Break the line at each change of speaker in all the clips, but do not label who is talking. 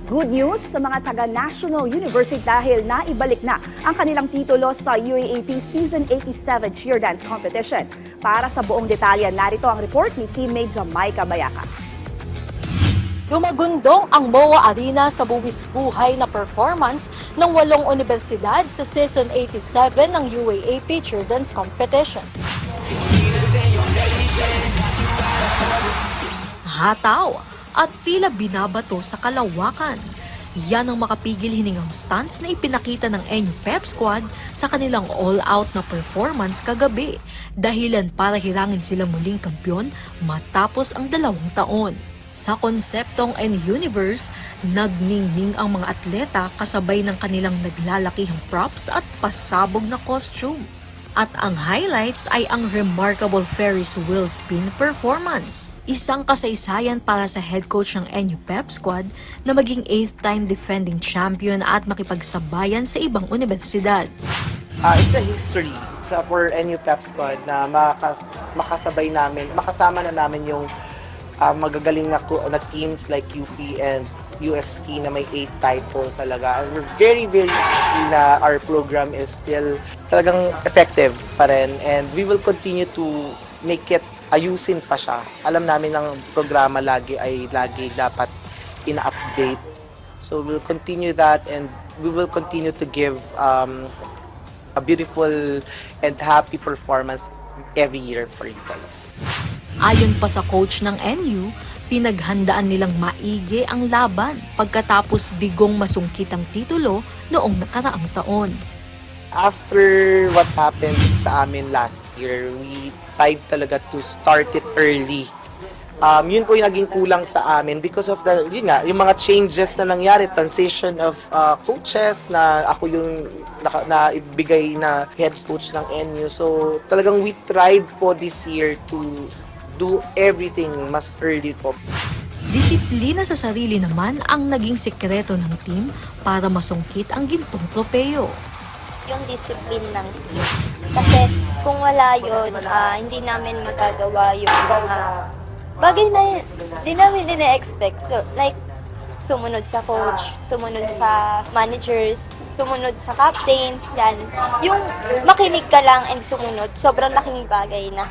Good news sa mga taga-National University dahil naibalik na ang kanilang titulo sa UAAP Season 87 Cheer Dance Competition. Para sa buong detalye, narito ang report ni teammate Jamaica Bayaka.
Gumagundong ang MOA Arena sa buwis-buhay na performance ng 8 universidad sa Season 87 ng UAAP Cheer Dance Competition. Hataw at tila binabato sa kalawakan. Yan ang makapigil hiningang stunts na ipinakita ng NU Pep Squad sa kanilang all-out na performance kagabi. Dahilan para hirangin sila muling kampyon matapos ang 2 taon. Sa konseptong N-Universe, nagningning ang mga atleta kasabay ng kanilang naglalakihang props at pasabog na costume. At ang highlights ay ang remarkable Ferris wheel spin performance. Isang kasaysayan para sa head coach ng NU Pep Squad na maging 8th time defending champion at makipagsabayan sa ibang universidad.
It's a history for NU Pep Squad na makasama na namin yung magagaling na teams like UP and UST na may 8 title talaga. We're very happy na our program is still talagang effective pa rin, and we will continue to make it, ayusin pa siya. Alam namin ang programa lagi dapat ina-update. So we'll continue that, and we will continue to give a beautiful and happy performance every year for you guys.
Ayon pa sa coach ng NU, pinaghandaan nilang maigi ang laban pagkatapos bigong masungkit ang titulo noong nakaraang taon.
After what happened sa amin last year, we tried talaga to start it early. Yun po yung naging kulang sa amin because of yung mga changes na nangyari, transition of coaches, na ako yung naibigay na head coach ng NU. So talagang we tried po this year to do everything mas early po.
Disiplina sa sarili naman ang naging sekreto ng team para masungkit ang gintong tropeo.
Yung discipline ng team. Kasi kung wala yun, hindi namin magagawa yung mga bagay na hindi namin ina-expect. So, like, sumunod sa coach, sumunod sa managers, sumunod sa captains, yan. Yung makinig ka lang and sumunod, sobrang laking bagay na.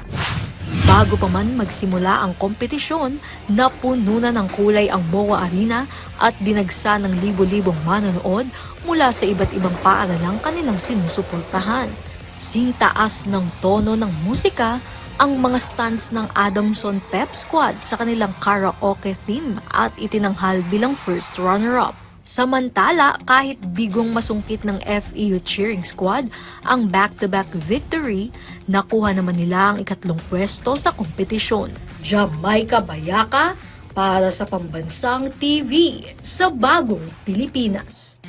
Bago pa man magsimula ang kompetisyon, napuno na ng kulay ang MOA Arena at dinagsa ng libo-libong manonood mula sa iba't ibang paaralang kanilang sinusuportahan. Singtaas ng tono ng musika ang mga stunts ng Adamson Pep Squad sa kanilang karaoke theme at itinanghal bilang first runner-up. Samantala, kahit bigong masungkit ng FEU Cheering Squad ang back-to-back victory, nakuha naman nila ang 3 pwesto sa kompetisyon. Jamaica Bayaka para sa Pambansang TV sa Bagong Pilipinas.